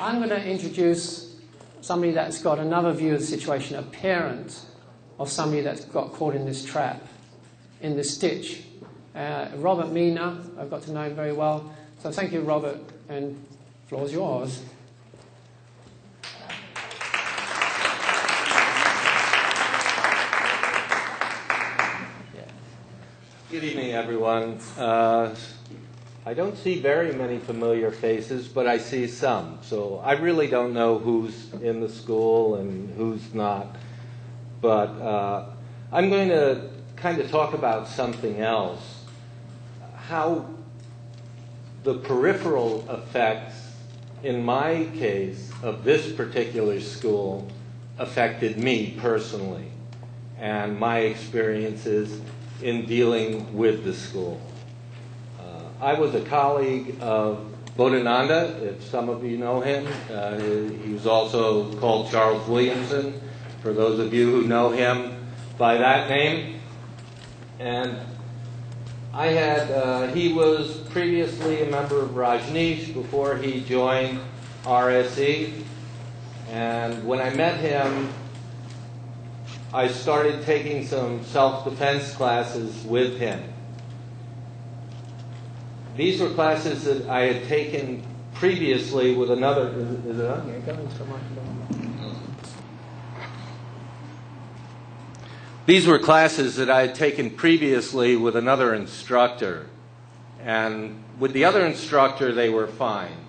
I'm going to introduce somebody that's got another view of the situation, a parent of somebody that's got caught in this trap, in this stitch. Robert Menna, I've got to know him very well. So thank you, Robert, and the floor's yours. Good evening, everyone. I don't see very many familiar faces, but I see some. So I really don't know who's in the school and who's not. But I'm going to kind of talk about something else, how the peripheral effects, in my case, of this particular school affected me personally and my experiences in dealing with the school. I was a colleague of Bodhananda, if some of you know him. He was also called Charles Williamson, for those of you who know him by that name. And he was previously a member of Rajneesh before he joined RSE. And when I met him, I started taking some self-defense classes with him. These were classes that I had taken previously with another... Is it on? These were classes that I had taken previously with another instructor. And with the other instructor, they were fine.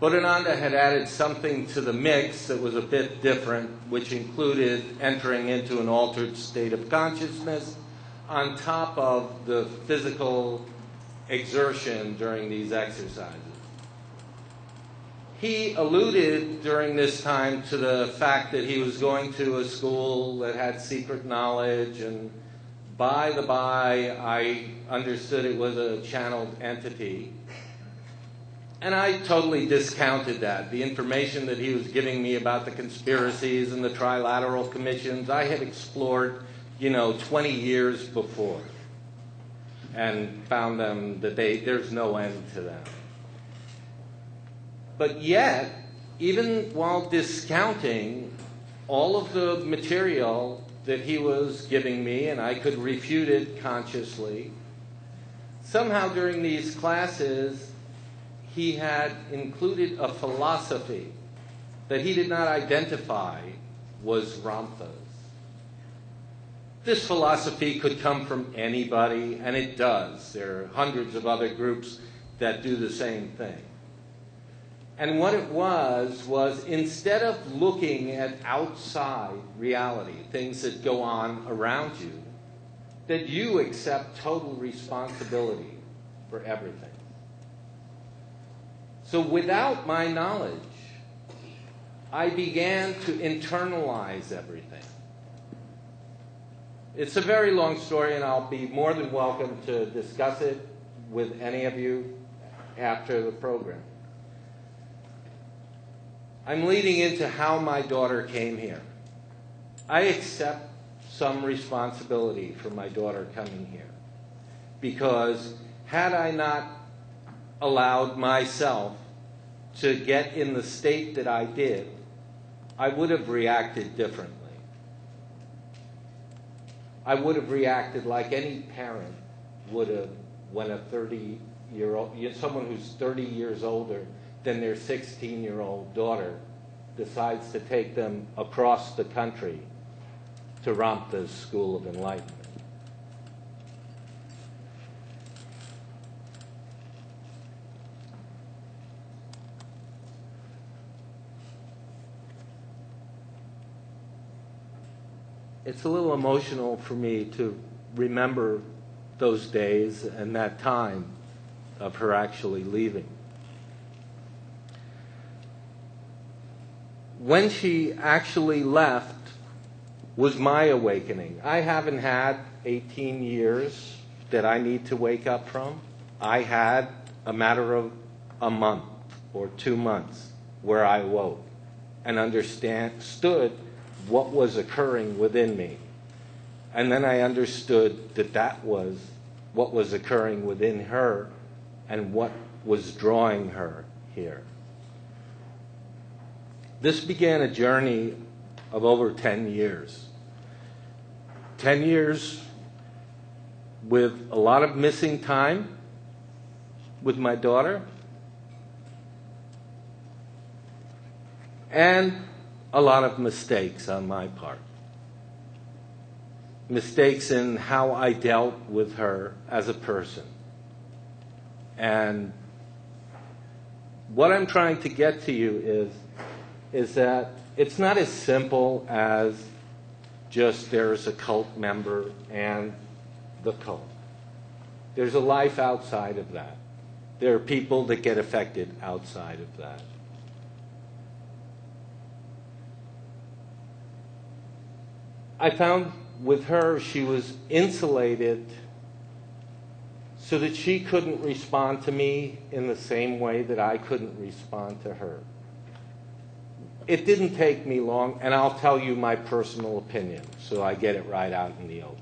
Bodhananda had added something to the mix that was a bit different, which included entering into an altered state of consciousness on top of the physical exertion during these exercises. He alluded during this time to the fact that he was going to a school that had secret knowledge, and by the by, I understood it was a channeled entity. And I totally discounted that. The information that he was giving me about the conspiracies and the trilateral commissions, I had explored, 20 years before, and found them that there's no end to them. But yet, even while discounting all of the material that he was giving me, and I could refute it consciously, somehow during these classes, he had included a philosophy that he did not identify was Ramtha's. This philosophy could come from anybody, and it does. There are hundreds of other groups that do the same thing. And what it was instead of looking at outside reality, things that go on around you, that you accept total responsibility for everything. So without my knowledge, I began to internalize everything. It's a very long story, and I'll be more than welcome to discuss it with any of you after the program. I'm leading into how my daughter came here. I accept some responsibility for my daughter coming here, because had I not allowed myself to get in the state that I did, I would have reacted differently. I would have reacted like any parent would have when a 30-year-old, someone who's 30 years older than their 16-year-old daughter decides to take them across the country to Ramtha's School of Enlightenment. It's a little emotional for me to remember those days and that time of her actually leaving. When she actually left was my awakening. I haven't had 18 years that I need to wake up from. I had a matter of a month or 2 months where I woke and understood what was occurring within me. And then I understood that that was what was occurring within her and what was drawing her here. This began a journey of over 10 years. 10 years with a lot of missing time with my daughter, and a lot of mistakes on my part. Mistakes in how I dealt with her as a person. And what I'm trying to get to you is that it's not as simple as just there's a cult member and the cult. There's a life outside of that. There are people that get affected outside of that. I found with her she was insulated so that she couldn't respond to me in the same way that I couldn't respond to her. It didn't take me long, and I'll tell you my personal opinion so I get it right out in the open.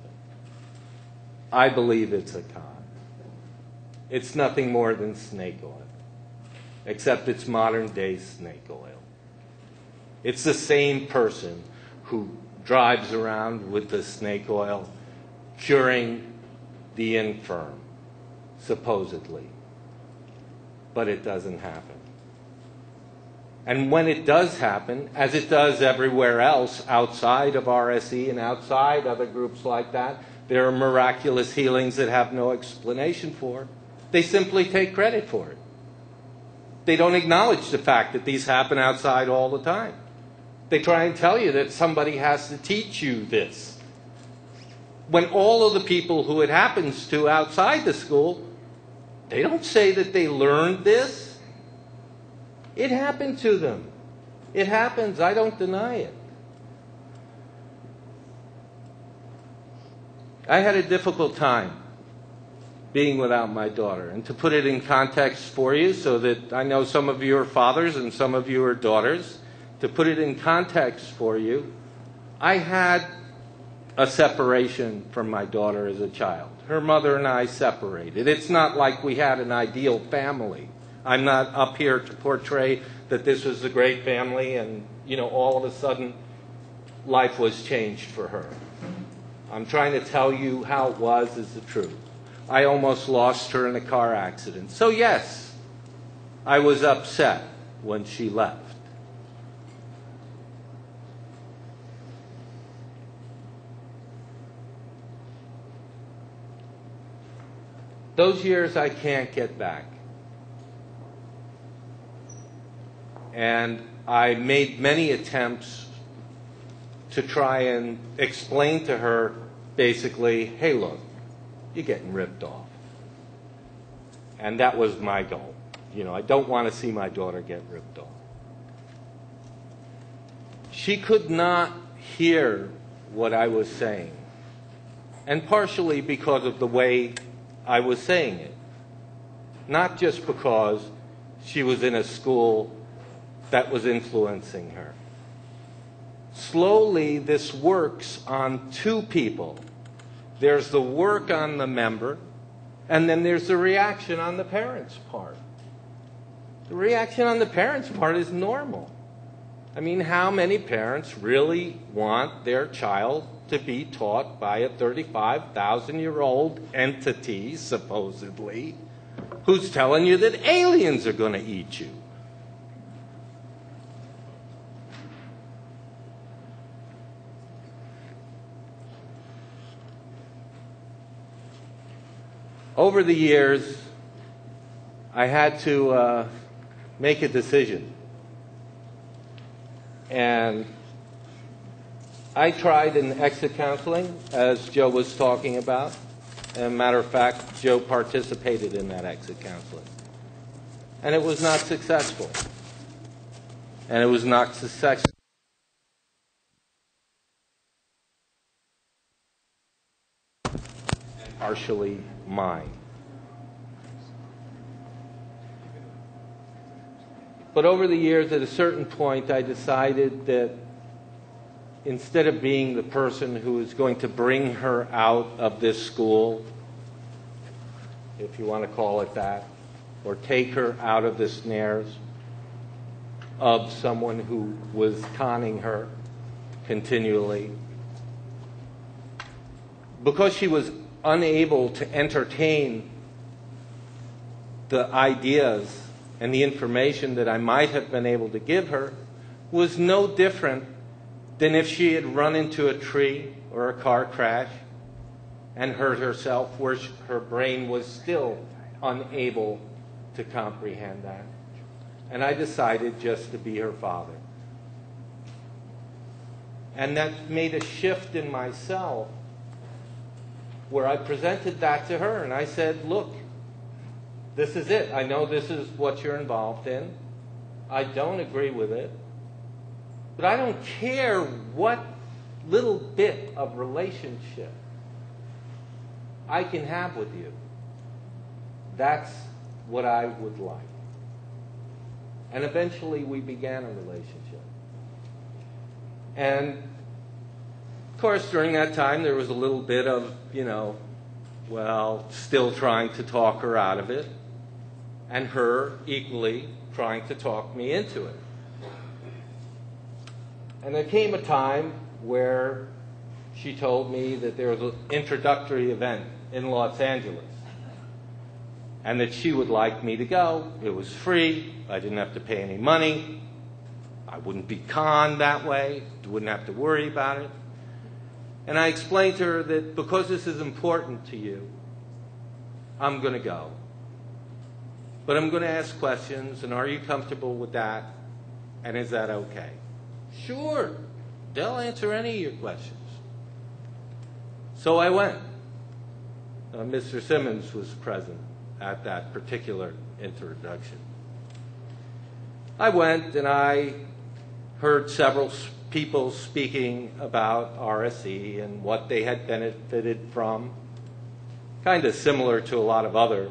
I believe it's a con. It's nothing more than snake oil, except it's modern day snake oil. It's the same person who drives around with the snake oil curing the infirm, supposedly. But it doesn't happen. And when it does happen, as it does everywhere else outside of RSE and outside other groups like that, there are miraculous healings that have no explanation for. They simply take credit for it. They don't acknowledge the fact that these happen outside all the time. They try and tell you that somebody has to teach you this. When all of the people who it happens to outside the school, they don't say that they learned this. It happened to them. It happens. I don't deny it. I had a difficult time being without my daughter. And to put it in context for you, so that I know some of you are fathers and some of you are daughters, to put it in context for you, I had a separation from my daughter as a child. Her mother and I separated. It's not like we had an ideal family. I'm not up here to portray that this was a great family and, all of a sudden life was changed for her. I'm trying to tell you how it was is the truth. I almost lost her in a car accident. So yes, I was upset when she left. Those years I can't get back. And I made many attempts to try and explain to her, basically, hey, look, you're getting ripped off. And that was my goal. I don't want to see my daughter get ripped off. She could not hear what I was saying. And partially because of the way I was saying it. Not just because she was in a school that was influencing her. Slowly, this works on two people. There's the work on the member, and then there's the reaction on the parent's part. The reaction on the parent's part is normal. I mean, how many parents really want their child to be taught by a 35,000-year-old entity, supposedly, who's telling you that aliens are going to eat you? Over the years, I had to make a decision. And I tried an exit counseling, as Joe was talking about. As a matter of fact, Joe participated in that exit counseling. And it was not successful. And it was not successful. Partially mine. But over the years, at a certain point, I decided that instead of being the person who is going to bring her out of this school, if you want to call it that, or take her out of the snares, of someone who was conning her continually. Because she was unable to entertain the ideas and the information that I might have been able to give her, was no different than if she had run into a tree or a car crash and hurt herself, where her brain was still unable to comprehend that. And I decided just to be her father. And that made a shift in myself where I presented that to her and I said, look, this is it. I know this is what you're involved in. I don't agree with it. But I don't care what little bit of relationship I can have with you. That's what I would like. And eventually we began a relationship. And of course, during that time, there was a little bit of, still trying to talk her out of it, and her equally trying to talk me into it. And there came a time where she told me that there was an introductory event in Los Angeles, and that she would like me to go. It was free. I didn't have to pay any money. I wouldn't be conned that way. Wouldn't have to worry about it. And I explained to her that because this is important to you, I'm going to go. But I'm going to ask questions, and are you comfortable with that? And is that okay? Sure. They'll answer any of your questions. So I went. Mr. Simmons was present at that particular introduction. I went and I heard several people speaking about RSE and what they had benefited from, kind of similar to a lot of other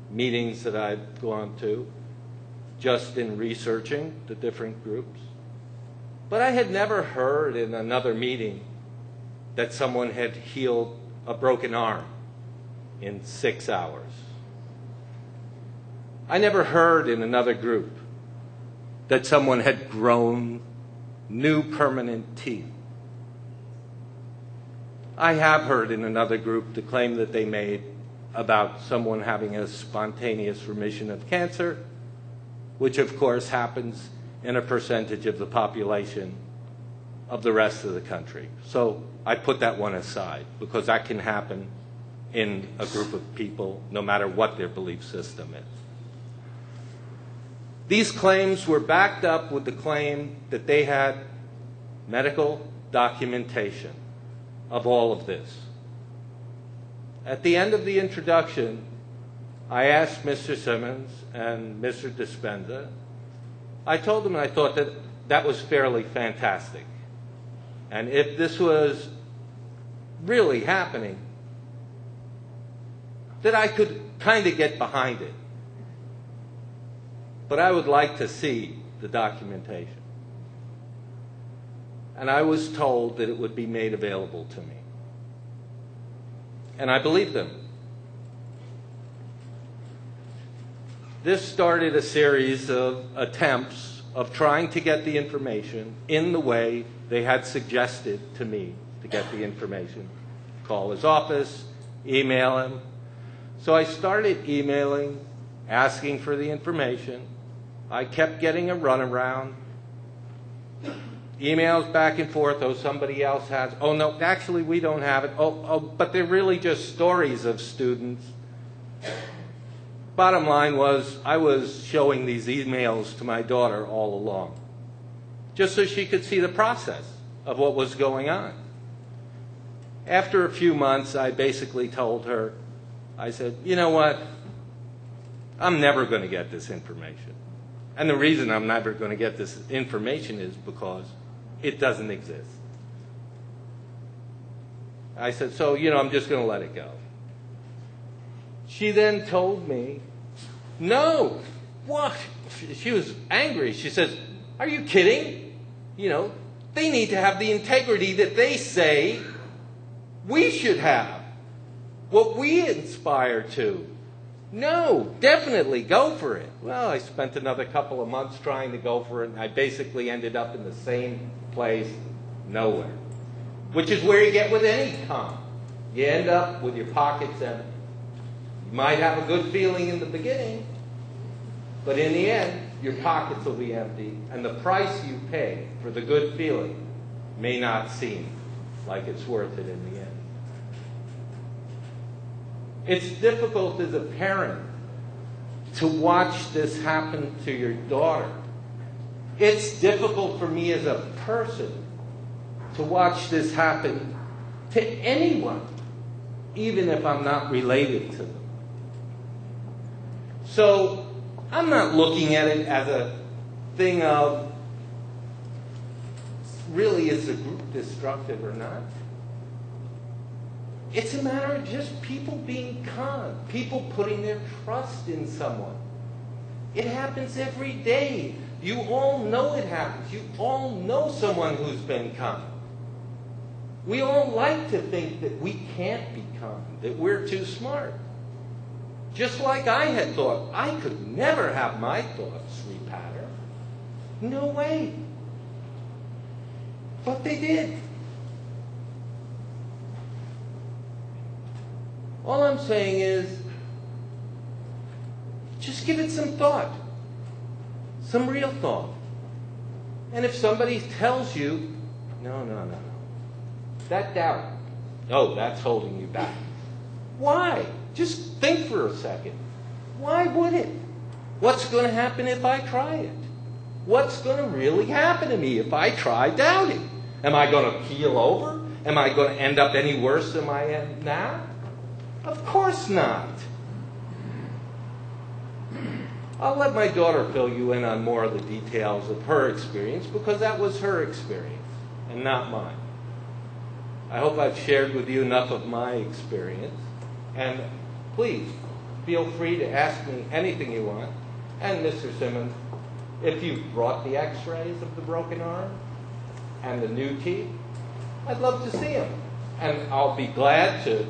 meetings that I've gone to, just in researching the different groups. But I had never heard in another meeting that someone had healed a broken arm in 6 hours. I never heard in another group that someone had grown new permanent teeth. I have heard in another group the claim that they made about someone having a spontaneous remission of cancer, which of course happens in a percentage of the population of the rest of the country. So I put that one aside because that can happen in a group of people no matter what their belief system is. These claims were backed up with the claim that they had medical documentation of all of this. At the end of the introduction, I asked Mr. Simmons and Mr. Dispenza, I told them I thought that that was fairly fantastic. And if this was really happening, that I could kind of get behind it. But I would like to see the documentation. And I was told that it would be made available to me. And I believed them. This started a series of attempts of trying to get the information in the way they had suggested to me to get the information. Call his office, email him. So I started emailing, asking for the information. I kept getting a runaround. Emails back and forth. Oh, somebody else has. Oh, no, actually, we don't have it. Oh, but they're really just stories of students. Bottom line was, I was showing these emails to my daughter all along, just so she could see the process of what was going on. After a few months, I basically told her, I said, you know what? I'm never going to get this information. And the reason I'm never going to get this information is because it doesn't exist. I said, so, I'm just going to let it go. She then told me, no, what? She was angry. She says, are you kidding? They need to have the integrity that they say we should have. What we aspire to. No, definitely go for it. Well, I spent another couple of months trying to go for it, and I basically ended up in the same place, nowhere. Which is where you get with any con. You end up with your pockets empty. You might have a good feeling in the beginning, but in the end, your pockets will be empty, and the price you pay for the good feeling may not seem like it's worth it in the end. It's difficult as a parent to watch this happen to your daughter. It's difficult for me as a person to watch this happen to anyone, even if I'm not related to them. So I'm not looking at it as a thing of, really, is the group destructive or not? It's a matter of just people being con, people putting their trust in someone. It happens every day. You all know it happens. You all know someone who's been con. We all like to think that we can't be con, that we're too smart. Just like I had thought, I could never have my thoughts repattern. No way. But they did. All I'm saying is, just give it some thought. Some real thought. And if somebody tells you, no, that doubt, oh, that's holding you back. Why? Just think for a second. Why would it? What's going to happen if I try it? What's going to really happen to me if I try doubting? Am I going to keel over? Am I going to end up any worse than I am now? Of course not. I'll let my daughter fill you in on more of the details of her experience, because that was her experience and not mine. I hope I've shared with you enough of my experience. And please, feel free to ask me anything you want. And Mr. Simmons, if you've brought the x-rays of the broken arm and the new teeth, I'd love to see them. And I'll be glad to,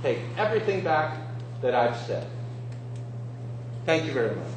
take everything back that I've said. Thank you very much.